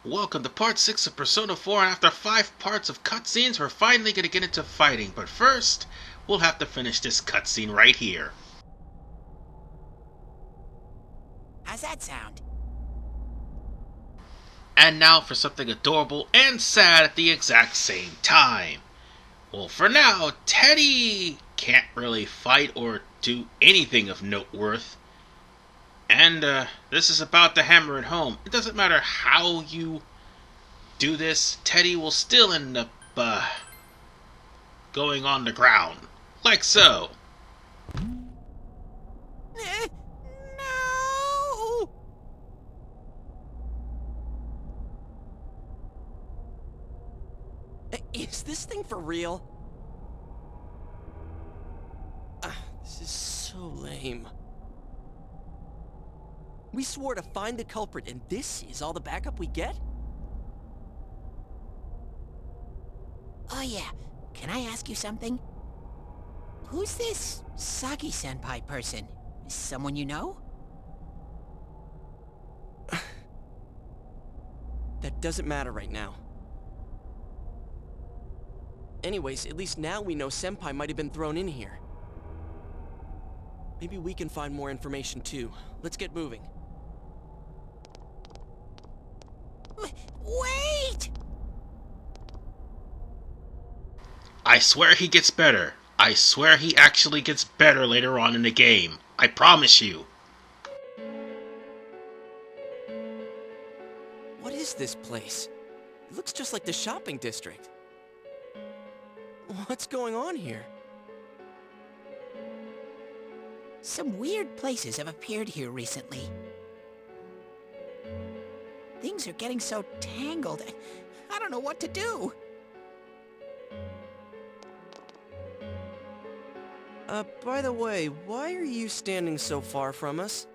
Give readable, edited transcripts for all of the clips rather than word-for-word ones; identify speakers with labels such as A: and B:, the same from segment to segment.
A: Welcome to part 6 of Persona 4, and after 5 parts of cutscenes, we're finally gonna get into fighting. But first, we'll have to finish this cutscene right here.
B: How's that sound?
A: And now for something adorable and sad at the exact same time. Well, for now, Teddy can't really fight or do anything of note worth. And this is about to hammer it home. It doesn't matter how you do this, Teddy will still end up going on the ground. Like so.
B: No! Is this thing for real? This is so lame. We swore to find the culprit, and this is all the backup we get?
C: Oh yeah, can I ask you something? Who's this Saki-senpai person? Someone you know?
B: That doesn't matter right now. Anyways, at least now we know Senpai might have been thrown in here. Maybe we can find more information too. Let's get moving.
C: Wait!
A: I swear he gets better. I swear he actually gets better later on in the game. I promise you.
B: What is this place? It looks just like the shopping district. What's going on here?
C: Some weird places have appeared here recently. Things are getting so tangled. I don't know what to do.
B: By the way, why are you standing so far from us?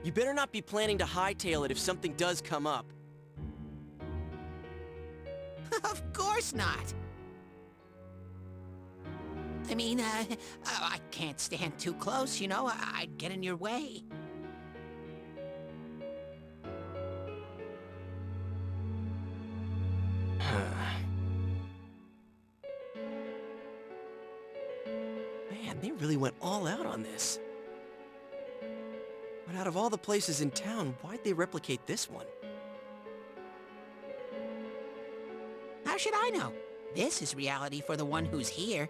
B: You better not be planning to hightail it if something does come up.
C: Of course not. I mean, I can't stand too close, you know? I'd get in your way.
B: Man, they really went all out on this. But out of all the places in town, why'd they replicate this one?
C: How should I know? This is reality for the one who's here.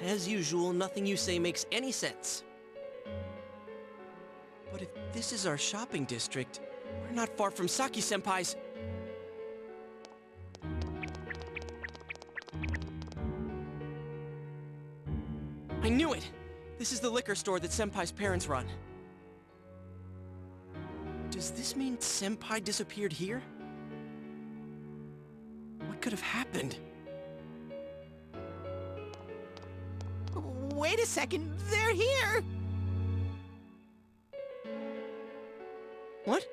B: As usual, nothing you say makes any sense. But if this is our shopping district, we're not far from Saki-senpai's. I knew it! This is the liquor store that Senpai's parents run. Does this mean Senpai disappeared here? What could have happened?
C: Wait a second, they're here!
B: What?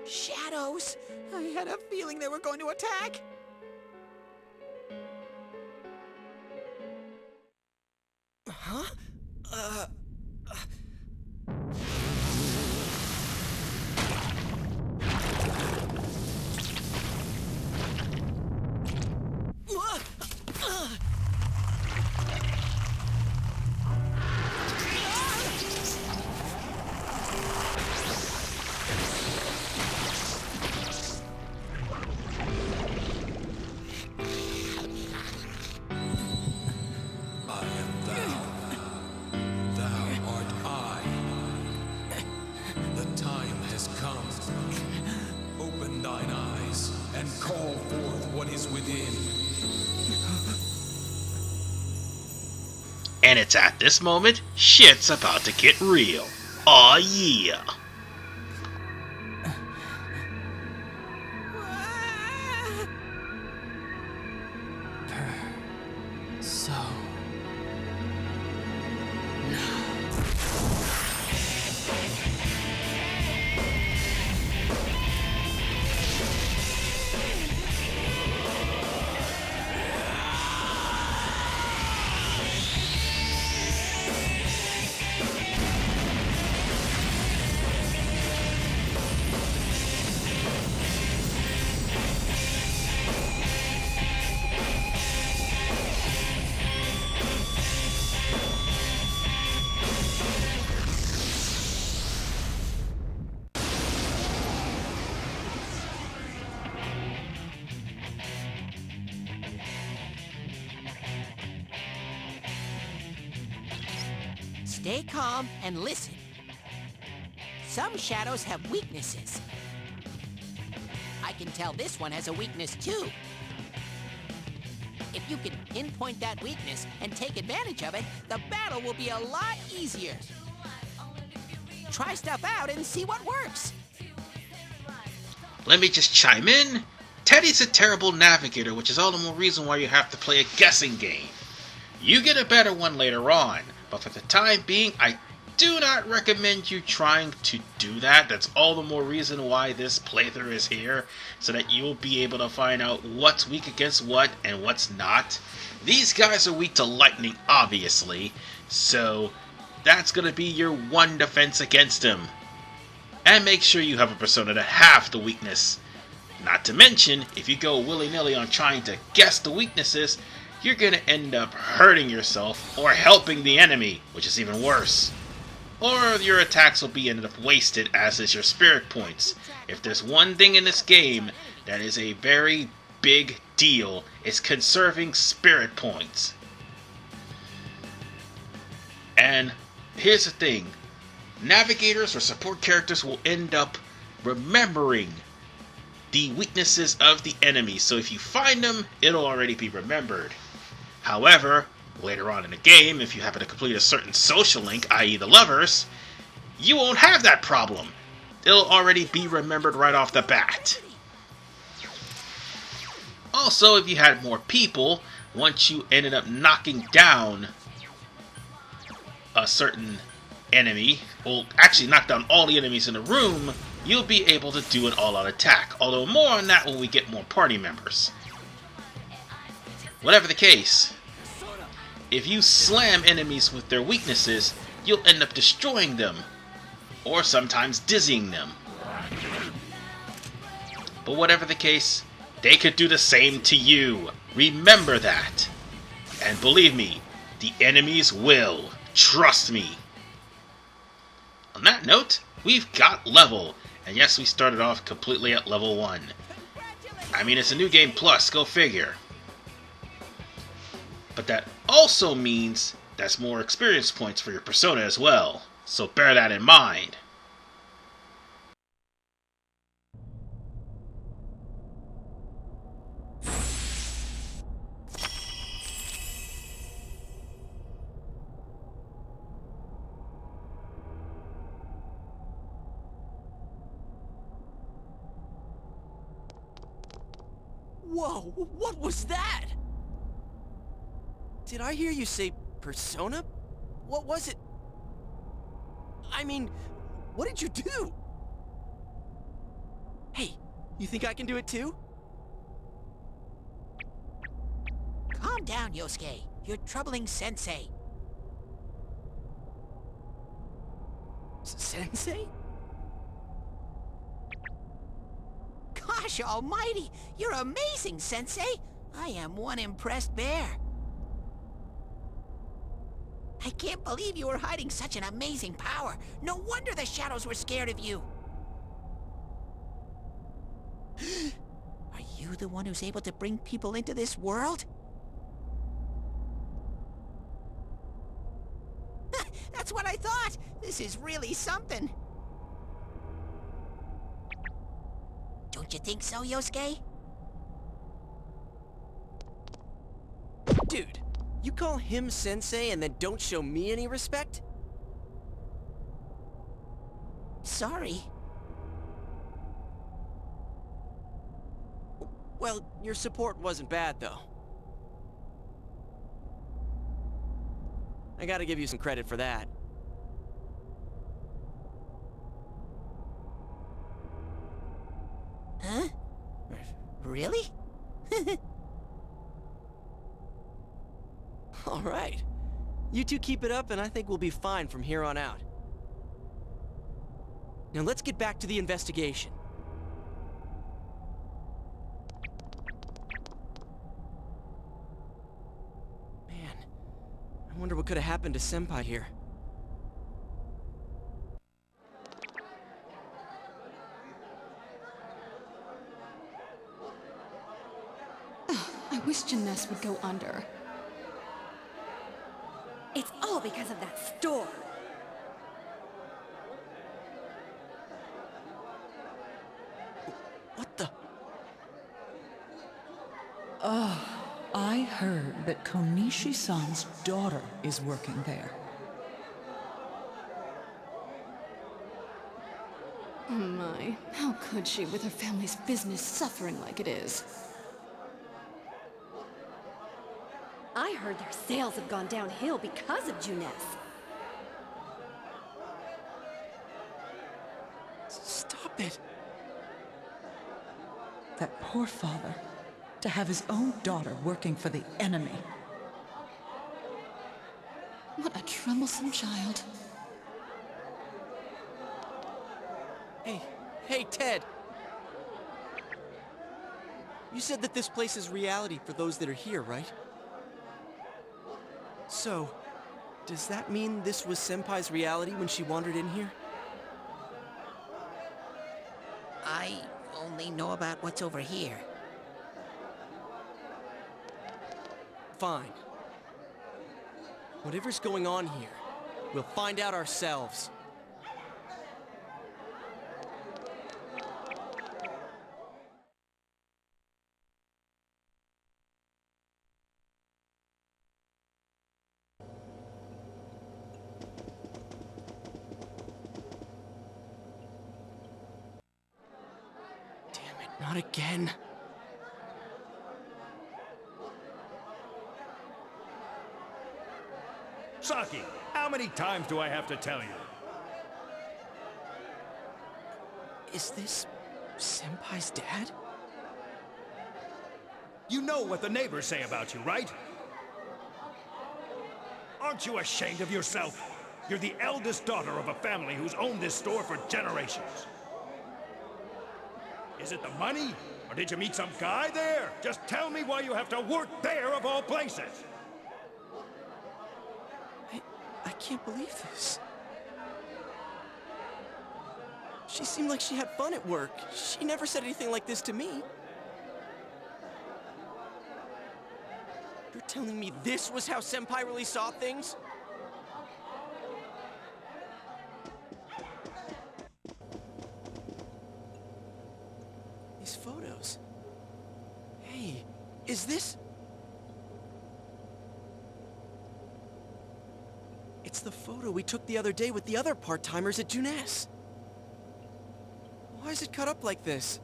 C: Shadows! I had a feeling they were going to attack!
B: Huh?
D: Call forth what is within.
A: And it's at this moment, shit's about to get real. Aw yeah.
B: So...
C: Stay calm and listen. Some shadows have weaknesses. I can tell this one has a weakness too. If you can pinpoint that weakness and take advantage of it, the battle will be a lot easier. Try stuff out and see what works.
A: Let me just chime in. Teddy's a terrible navigator, which is all the more reason why you have to play a guessing game. You get a better one later on, but for the time being, I do not recommend you trying to do that. That's all the more reason why this playthrough is here, so that you'll be able to find out what's weak against what and what's not. These guys are weak to lightning, obviously, so that's going to be your one defense against them. And make sure you have a persona that have the weakness. Not to mention, if you go willy-nilly on trying to guess the weaknesses, you're going to end up hurting yourself or helping the enemy, which is even worse. Or your attacks will be ended up wasted, as is your spirit points. If there's one thing in this game that is a very big deal, it's conserving spirit points. And here's the thing. Navigators or support characters will end up remembering the weaknesses of the enemy, so if you find them, it'll already be remembered. However, later on in the game, if you happen to complete a certain social link, i.e. the lovers, you won't have that problem. It'll already be remembered right off the bat. Also, if you had more people, once you ended up knocking down a certain enemy, well, actually knock down all the enemies in the room, you'll be able to do an all-out attack. Although more on that when we get more party members. Whatever the case, if you slam enemies with their weaknesses, you'll end up destroying them, or sometimes dizzying them. But whatever the case, they could do the same to you. Remember that. And believe me, the enemies will. Trust me. On that note, we've got level. And yes, we started off completely at level 1. I mean, it's a new game plus, go figure. But that also means that's more experience points for your persona as well. So bear that in mind.
B: Whoa, what was that? Did I hear you say persona? What was it? I mean, what did you do? Hey, you think I can do it too?
C: Calm down, Yosuke. You're troubling Sensei.
B: Sensei?
C: Gosh almighty! You're amazing, Sensei! I am one impressed bear. I can't believe you were hiding such an amazing power. No wonder the shadows were scared of you. Are you the one who's able to bring people into this world? That's what I thought! This is really something. Don't you think so, Yosuke?
B: Dude, you call him Sensei and then don't show me any respect?
C: Sorry.
B: Well, your support wasn't bad, though. I gotta give you some credit for that.
C: Huh? Really?
B: All right. You two keep it up and I think we'll be fine from here on out. Now let's get back to the investigation. Man, I wonder what could have happened to Senpai here.
E: I wish Jeunesse would go under.
F: It's all because of that store.
B: What the?
E: I heard that Konishi-san's daughter is working there.
F: Oh my, how could she with her family's business suffering like it is?
G: I heard their sales have gone downhill because of Juness.
B: Stop it.
E: That poor father, to have his own daughter working for the enemy.
F: What a troublesome child.
B: Hey, Ted! You said that this place is reality for those that are here, right? So, does that mean this was Senpai's reality when she wandered in here?
C: I only know about what's over here.
B: Fine. Whatever's going on here, we'll find out ourselves. Damn it, not again.
H: Saki, how many times do I have to tell you?
B: Is this Senpai's dad?
H: You know what the neighbors say about you, right? Aren't you ashamed of yourself? You're the eldest daughter of a family who's owned this store for generations. Is it the money? Or did you meet some guy there? Just tell me why you have to work there of all places!
B: I can't believe this. She seemed like she had fun at work. She never said anything like this to me. You're telling me this was how Senpai really saw things? These photos. Hey, is this... It's the photo we took the other day with the other part-timers at Juness. Why is it cut up like this?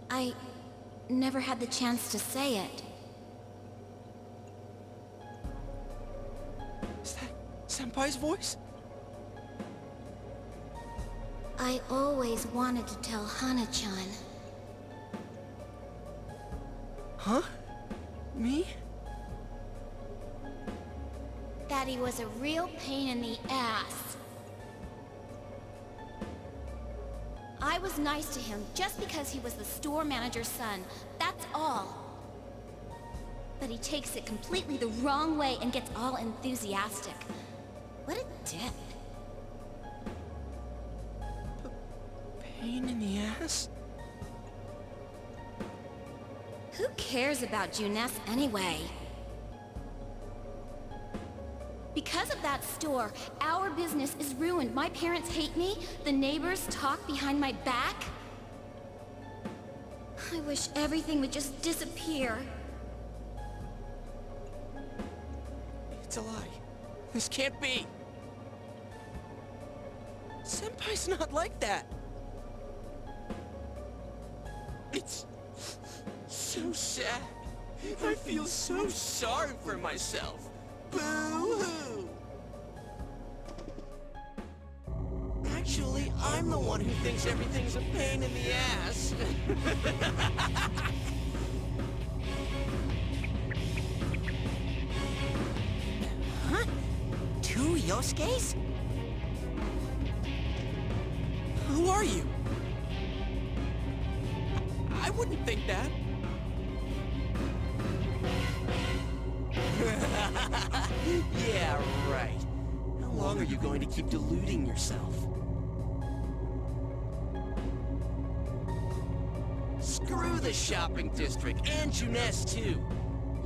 I: I never had the chance to say it.
B: Is that Senpai's voice?
I: I always wanted to tell Hana-chan.
B: Huh? Me?
I: That he was a real pain in the ass. I was nice to him just because he was the store manager's son. That's all. But he takes it completely the wrong way and gets all enthusiastic. What a dick.
B: Pain in the ass?
I: Who cares about Juness anyway? Because of that store, our business is ruined. My parents hate me. The neighbors talk behind my back. I wish everything would just disappear.
B: It's a lie. This can't be. Senpai's not like that. It's so sad. I feel so sorry for myself. Boo-hoo! Actually, I'm the one who thinks everything's a pain in the ass.
C: Huh? Two Yosuke's?
B: Who are you? I wouldn't think that. Yeah, right. How long are you going to keep deluding yourself? Screw the shopping district and Juness too.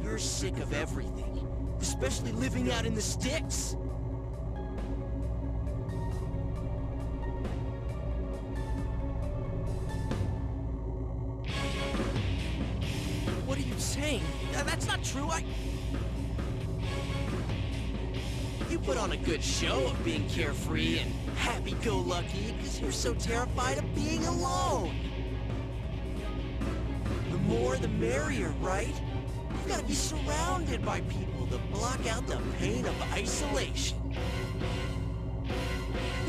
B: You're sick of everything. especially living out in the sticks. What are you saying? That's not true. You put on a good show of being carefree and happy-go-lucky because you're so terrified of being alone. The more the merrier, right? You've got to be surrounded by people to block out the pain of isolation.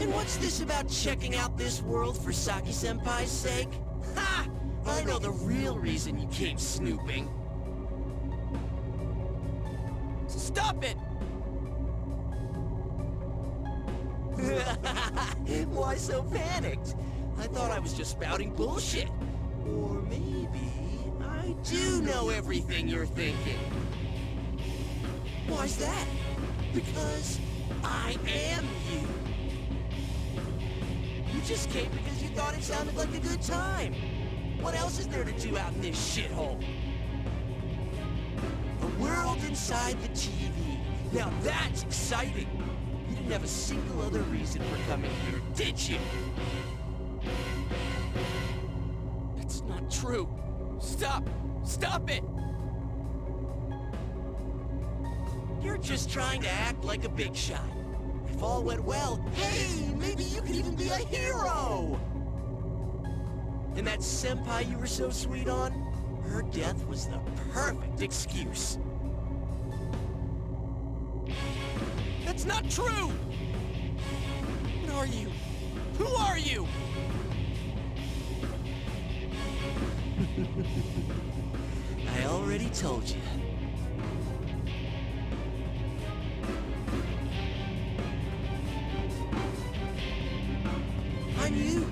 B: And what's this about checking out this world for Saki-senpai's sake? Ha! I know the real reason you came snooping. Stop it! Why so panicked? I thought I was just spouting bullshit. Or maybe I do know everything you're thinking. Why's that? Because I am you. You just came because you thought it sounded like a good time. What else is there to do out in this shithole? The world inside the TV. Now that's exciting. You didn't have a single other reason for coming here, did you? That's not true. Stop! Stop it! You're just trying to act like a big shot. If all went well, hey, maybe you could even be a hero! And that senpai you were so sweet on, her death was the perfect excuse. That's not true! What are you? Who are you? I already told you. I'm you.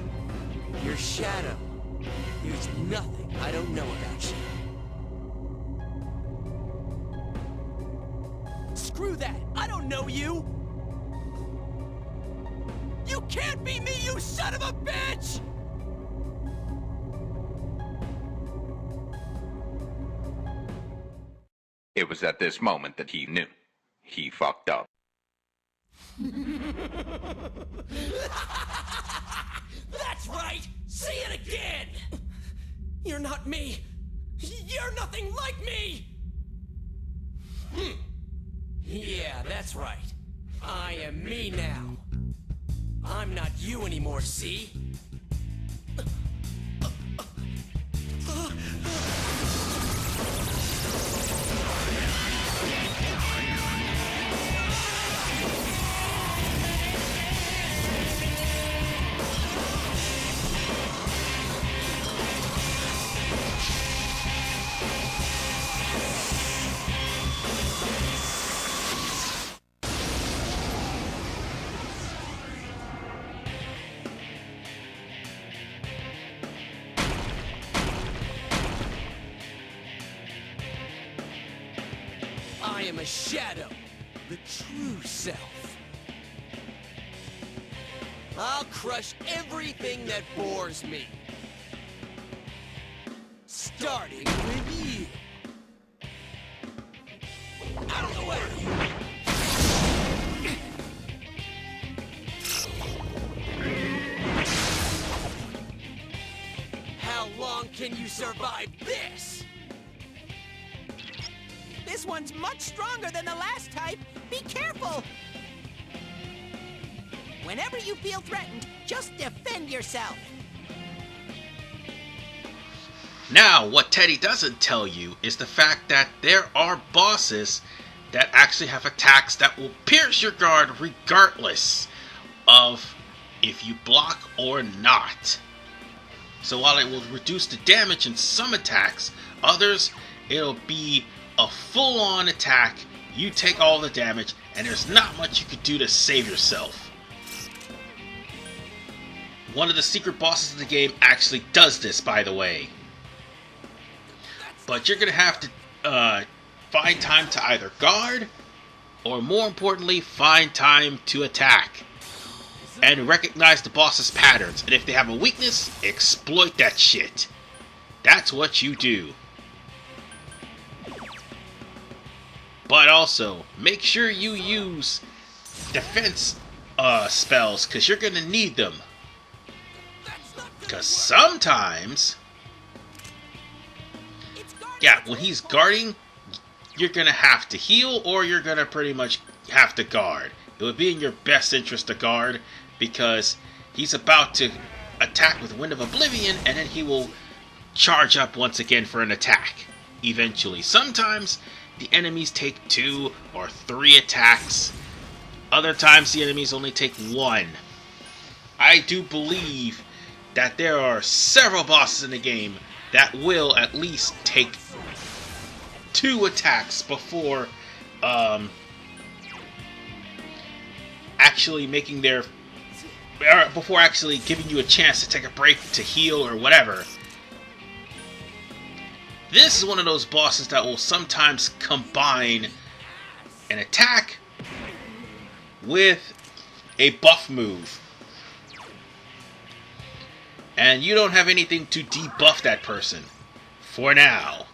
B: Your shadow. There's nothing I don't know about you. Screw that! I don't know you! You can't be me, you son of a bitch!
J: It was at this moment that he knew. He fucked up.
B: That's right! Say it again! You're not me! You're nothing like me! Yeah, that's right. I am me now. I'm not you anymore, see? I am a shadow, the true self. I'll crush everything that bores me. Starting with you. Out of the way! How long can you survive this?
C: This one's much stronger than the last type. Be careful! Whenever you feel threatened, just defend yourself.
A: Now, what Teddy doesn't tell you is the fact that there are bosses that actually have attacks that will pierce your guard regardless of if you block or not. So while it will reduce the damage in some attacks, others it'll be a full-on attack, you take all the damage, and there's not much you could do to save yourself. One of the secret bosses of the game actually does this, by the way. But you're going to have to find time to either guard, or more importantly, find time to attack. And recognize the boss's patterns, and if they have a weakness, exploit that shit. That's what you do. But also, make sure you use defense spells, because you're going to need them. Because sometimes, yeah, when he's guarding, you're going to have to heal, or you're going to pretty much have to guard. It would be in your best interest to guard, because he's about to attack with Wind of Oblivion, and then he will charge up once again for an attack, eventually. Sometimes the enemies take 2 or 3 attacks. Other times the enemies only take 1. I do believe that there are several bosses in the game that will at least take 2 attacks before actually making their... before actually giving you a chance to take a break to heal or whatever. This is one of those bosses that will sometimes combine an attack with a buff move. And you don't have anything to debuff that person. For now.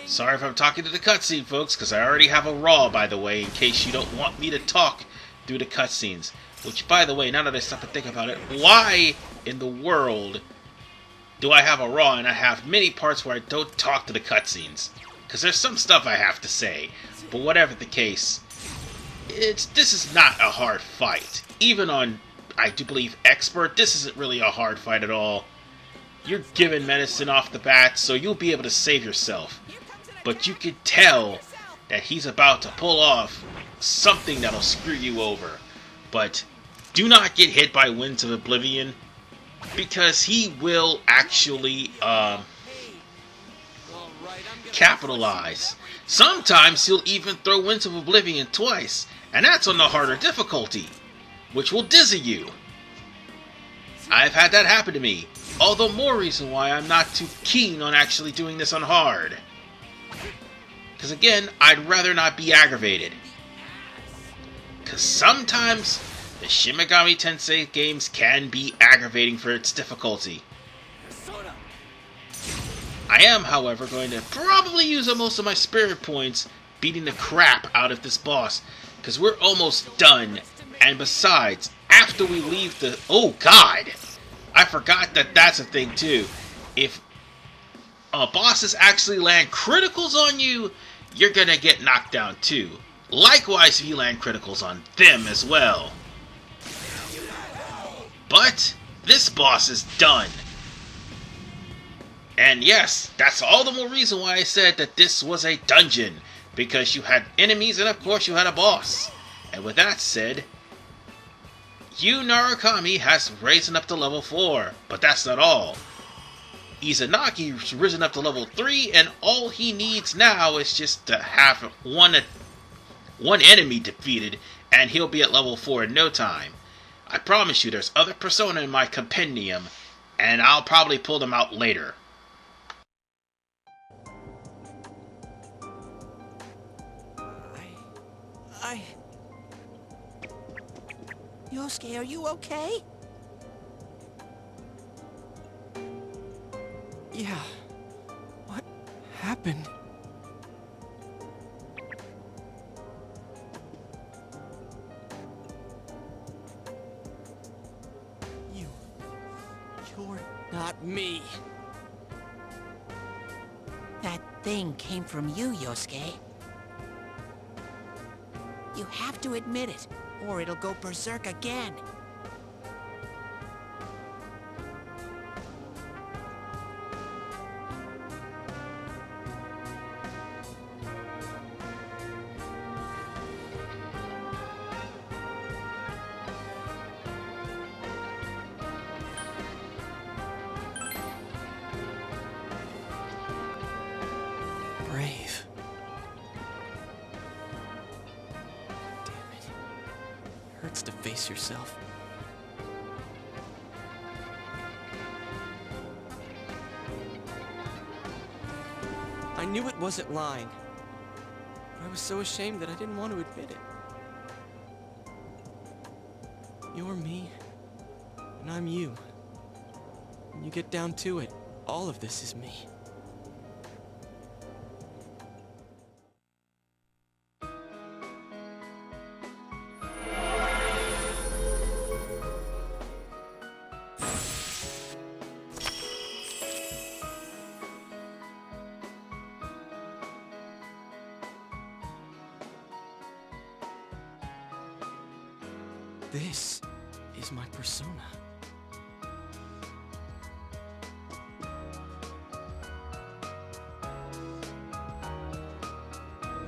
A: Sorry if I'm talking to the cutscene, folks, because I already have a raw, by the way, in case you don't want me to talk through the cutscenes. Which, by the way, now that I stop and think about it, why in the world do I have a raw and I have many parts where I don't talk to the cutscenes? Because there's some stuff I have to say. But whatever the case, this is not a hard fight. Even on, I do believe, Expert, this isn't really a hard fight at all. You're given medicine off the bat, so you'll be able to save yourself. But you can tell that he's about to pull off something that'll screw you over. But do not get hit by Winds of Oblivion, because he will actually capitalize. Sometimes he'll even throw Winds of Oblivion twice, and that's on the harder difficulty, which will dizzy you. I've had that happen to me, all the more reason why I'm not too keen on actually doing this on hard. Because again, I'd rather not be aggravated. Because sometimes the Shin Megami Tensei games can be aggravating for its difficulty. I am, however, going to probably use up most of my spirit points beating the crap out of this boss, because we're almost done. And besides, after we leave the... Oh, God! I forgot that that's a thing, too. If bosses actually land criticals on you, you're gonna get knocked down, too. Likewise, if you land criticals on them as well. But this boss is done. And yes, that's all the more reason why I said that this was a dungeon. Because you had enemies and of course you had a boss. And with that said, Yu Narukami has risen up to level 4. But that's not all. Izanagi's risen up to level 3, and all he needs now is just to have one enemy defeated, and he'll be at level 4 in no time. I promise you there's other Persona in my compendium, and I'll probably pull them out later.
C: Yosuke, are you okay?
B: Yeah. What happened? You're not me.
C: That thing came from you, Yosuke. You have to admit it, or it'll go berserk again.
B: Brave. Damn it. Hurts to face yourself. I knew it wasn't lying. But I was so ashamed that I didn't want to admit it. You're me, and I'm you. When you get down to it, all of this is me. This is my persona.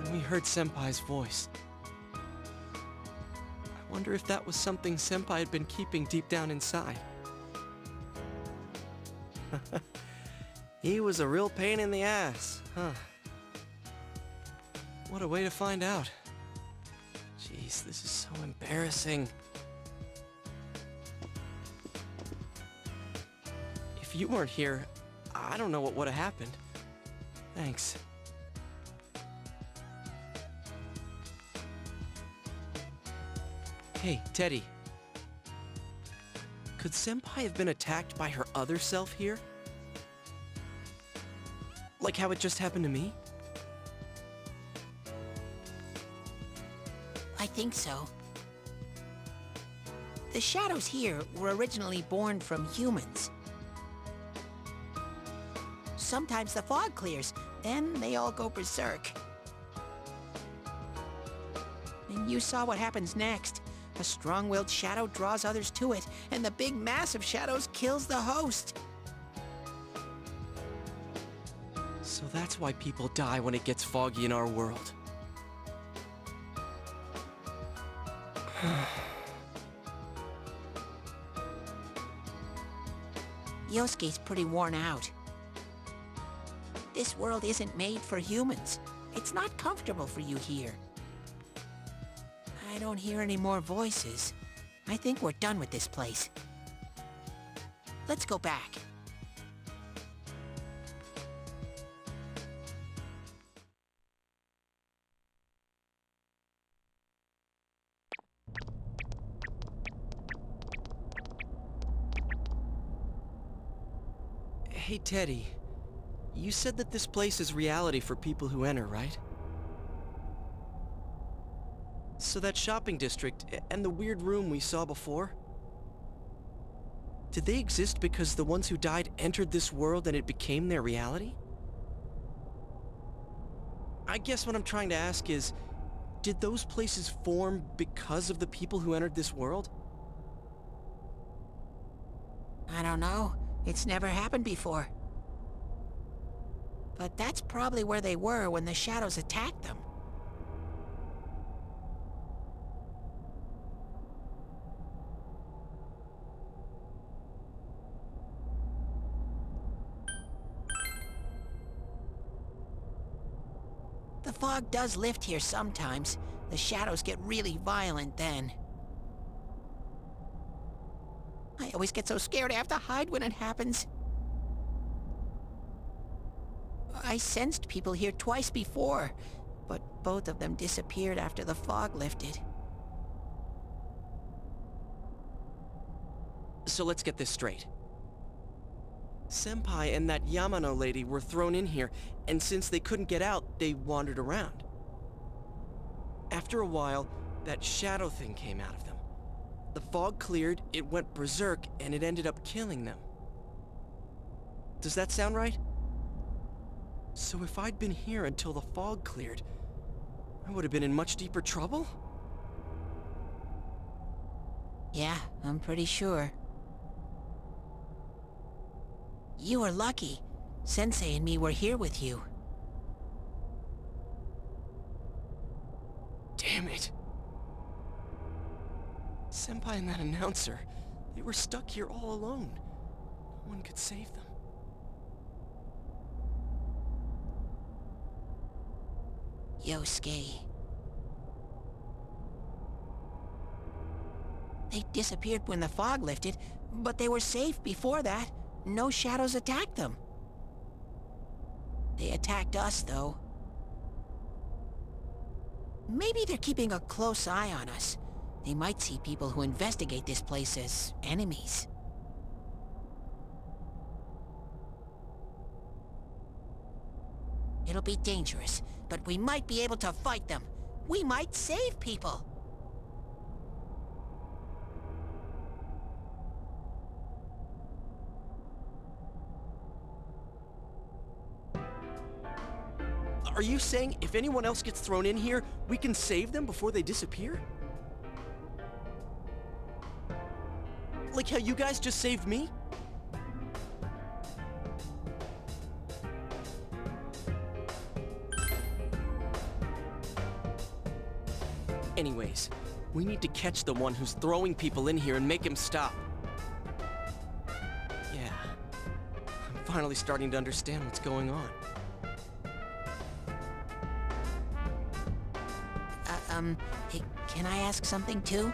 B: When we heard Senpai's voice, I wonder if that was something Senpai had been keeping deep down inside. He was a real pain in the ass, huh? What a way to find out. Jeez, this is so embarrassing. If you weren't here, I don't know what would have happened. Thanks. Hey, Teddy. Could Senpai have been attacked by her other self here? Like how it just happened to me?
C: I think so. The shadows here were originally born from humans. Sometimes the fog clears, then they all go berserk. And you saw what happens next. A strong-willed shadow draws others to it, and the big mass of shadows kills the host.
B: So that's why people die when it gets foggy in our world.
C: Yosuke's pretty worn out. This world isn't made for humans. It's not comfortable for you here. I don't hear any more voices. I think we're done with this place. Let's go back.
B: Hey, Teddy. You said that this place is reality for people who enter, right? So that shopping district and the weird room we saw before, did they exist because the ones who died entered this world and it became their reality? I guess what I'm trying to ask is, did those places form because of the people who entered this world?
C: I don't know. It's never happened before. But that's probably where they were when the shadows attacked them. The fog does lift here sometimes. The shadows get really violent then. I always get so scared I have to hide when it happens. I sensed people here twice before, but both of them disappeared after the fog lifted.
B: So let's get this straight. Senpai and that Yamano lady were thrown in here, and since they couldn't get out, they wandered around. After a while, that shadow thing came out of them. The fog cleared, it went berserk, and it ended up killing them. Does that sound right? So if I'd been here until the fog cleared, I would have been in much deeper trouble?
C: Yeah, I'm pretty sure. You were lucky. Sensei and me were here with you.
B: Damn it. Senpai and that announcer, they were stuck here all alone. No one could save them.
C: Yosuke. They disappeared when the fog lifted, but they were safe before that. No shadows attacked them. They attacked us, though. Maybe they're keeping a close eye on us. They might see people who investigate this place as enemies. It'll be dangerous, but we might be able to fight them. We might save people.
B: Are you saying if anyone else gets thrown in here, we can save them before they disappear? like how you guys just saved me? Anyways, we need to catch the one who's throwing people in here and make him stop. Yeah, I'm finally starting to understand what's going on.
C: Hey, can I ask something too?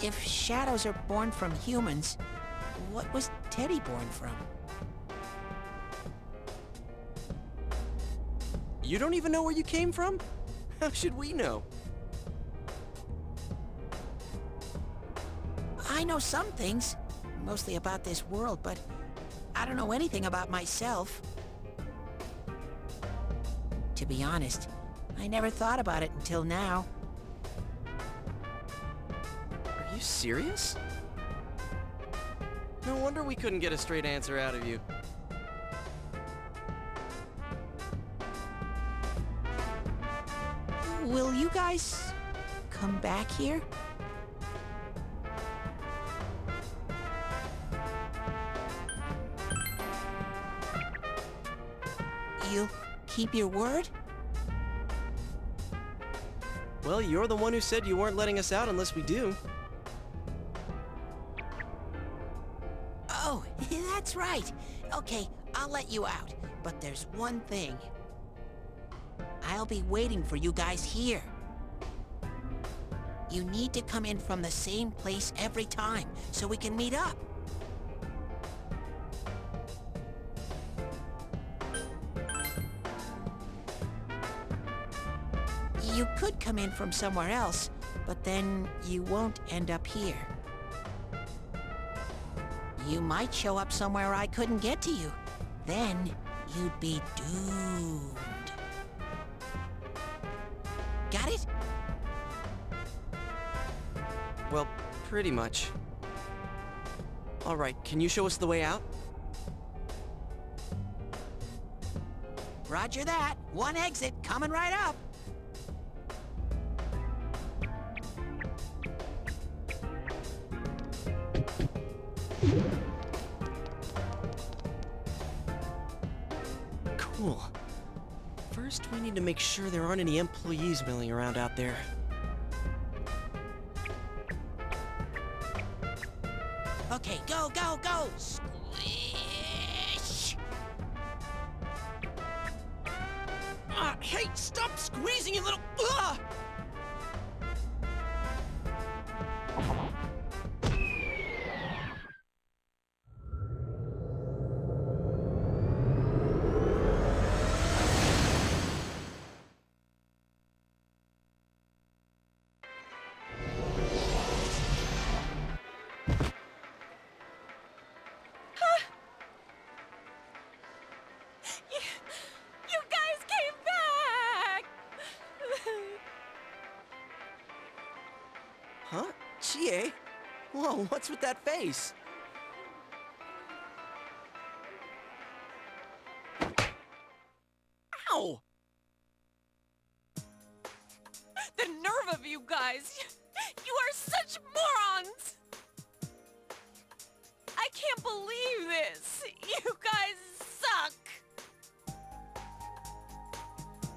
C: If shadows are born from humans, what was Teddy born from?
B: You don't even know where you came from? How should we know?
C: I know some things, mostly about this world, but I don't know anything about myself. To be honest, I never thought about it until now.
B: Are you serious? No wonder we couldn't get a straight answer out of you.
C: Will you guys come back here? You'll keep your word?
B: Well, you're the one who said you weren't letting us out unless we do.
C: Oh, that's right. Okay, I'll let you out. But there's one thing. I'll be waiting for you guys here. You need to come in from the same place every time, so we can meet up. You could come in from somewhere else, but then you won't end up here. You might show up somewhere I couldn't get to you. Then you'd be doomed. Got it?
B: Well, pretty much. Alright, can you show us the way out?
C: Roger that. One exit coming right up.
B: Cool. First, we need to make sure there aren't any employees milling around out there.
C: Okay, go, go, go! Squish!
B: Hey, stop squeezing, you little...
G: You guys came back!
B: Huh? Chie? Whoa, what's with that face? Ow!
G: The nerve of you guys! You are such morons! I can't believe this! You guys suck!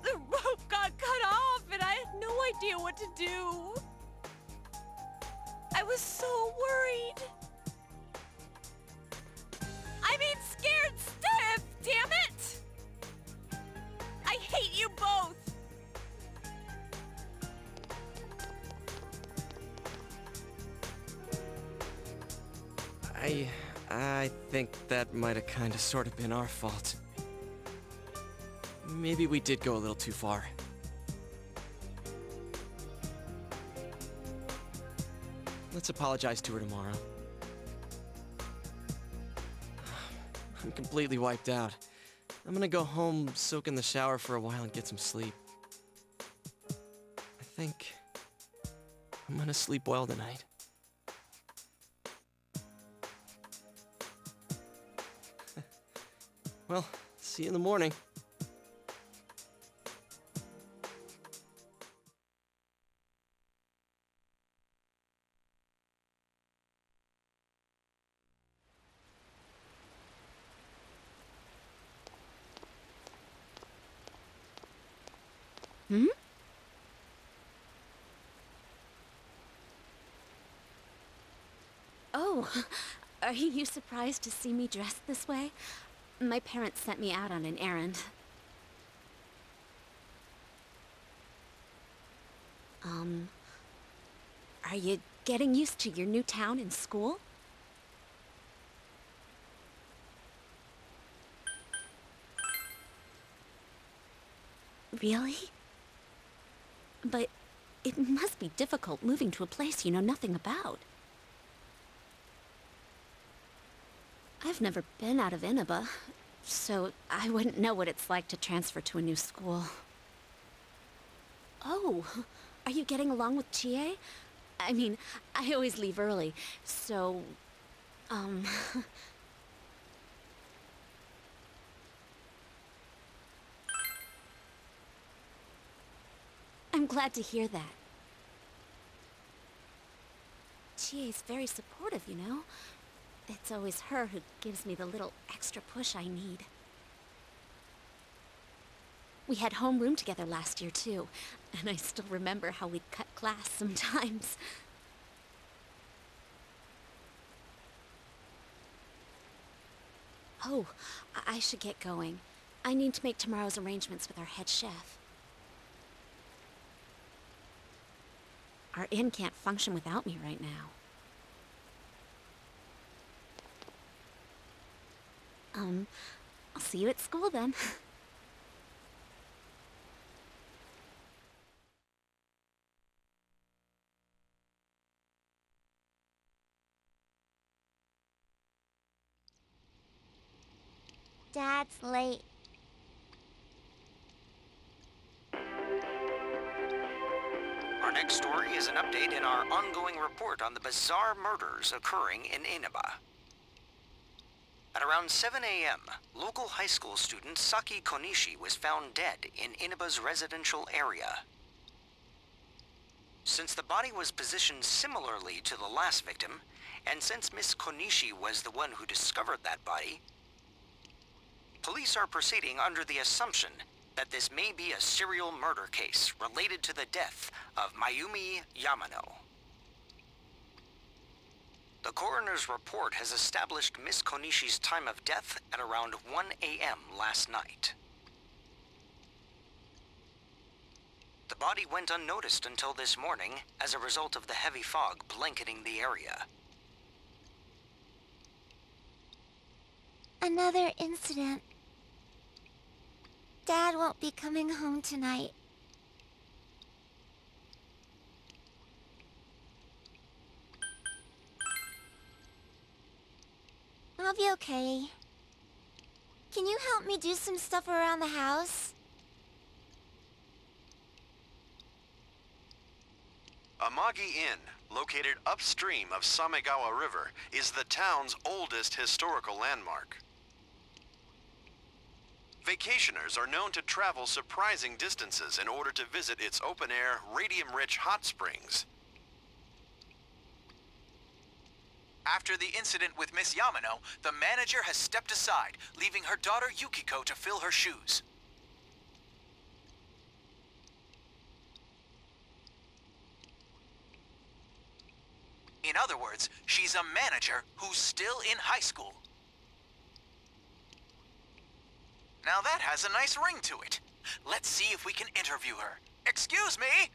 G: The rope got cut off and I had no idea what to do. I was so worried. I mean scared stiff, damn it! I hate you both!
B: I think that might have kind of sort of been our fault. Maybe we did go a little too far. Let's apologize to her tomorrow. I'm completely wiped out. I'm gonna go home, soak in the shower for a while and get some sleep. I think I'm gonna sleep well tonight. Well, see you in the morning.
K: Oh, are you surprised to see me dressed this way? My parents sent me out on an errand. Are you getting used to your new town and school? Really? But it must be difficult moving to a place you know nothing about. I've never been out of Inaba, so I wouldn't know what it's like to transfer to a new school. Oh, are you getting along with Chie? I mean, I always leave early, so... I'm glad to hear that. Chie's very supportive, you know? It's always her who gives me the little extra push I need. We had homeroom together last year, too, and I still remember how we'd cut class sometimes. Oh, I should get going. I need to make tomorrow's arrangements with our head chef. Our inn can't function without me right now. I'll see you at school then.
I: Dad's late.
L: Our next story is an update in our ongoing report on the bizarre murders occurring in Inaba. At around 7 a.m., local high school student Saki Konishi was found dead in Inaba's residential area. Since the body was positioned similarly to the last victim, and since Miss Konishi was the one who discovered that body, police are proceeding under the assumption that this may be a serial murder case related to the death of Mayumi Yamano. The coroner's report has established Miss Konishi's time of death at around 1 a.m. last night. The body went unnoticed until this morning as a result of the heavy fog blanketing the area.
I: Another incident. Dad won't be coming home tonight. I'll be okay. Can you help me do some stuff around the house?
M: Amagi Inn, located upstream of Samegawa River, is the town's oldest historical landmark. Vacationers are known to travel surprising distances in order to visit its open-air, radium-rich hot springs.
N: After the incident with Miss Yamano, the manager has stepped aside, leaving her daughter Yukiko to fill her shoes. In other words, she's a manager who's still in high school. Now that has a nice ring to it. Let's see if we can interview her. Excuse me?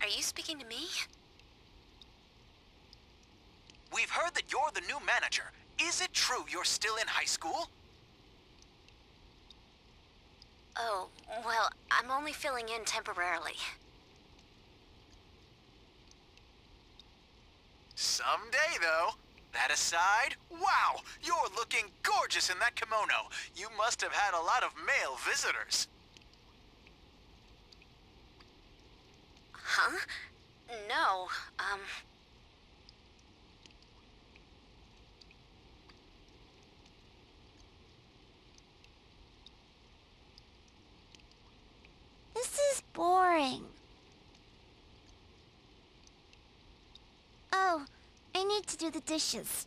K: Are you speaking to me?
N: We've heard that you're the new manager. Is it true you're still in high school?
K: Oh, well, I'm only filling in temporarily.
N: Someday, though. That aside, wow, you're looking gorgeous in that kimono. You must have had a lot of male visitors.
K: Huh? No,
I: This is boring. Oh, I need to do the dishes.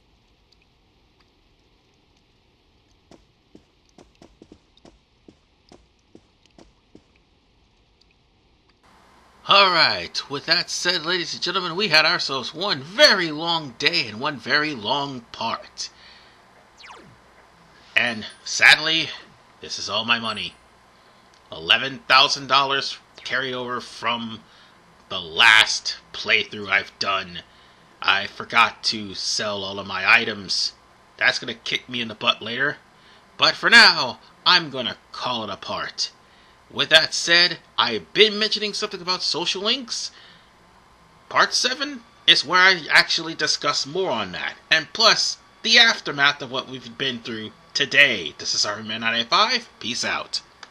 A: Alright, with that said, ladies and gentlemen, we had ourselves one very long day and one very long part. And sadly, this is all my money. $11,000 carried over from the last playthrough I've done. I forgot to sell all of my items. That's going to kick me in the butt later. But for now, I'm going to call it a part. With that said, I've been mentioning something about social links. Part 7 is where I actually discuss more on that. And plus, the aftermath of what we've been through today. This is Iron Man 95. Peace out.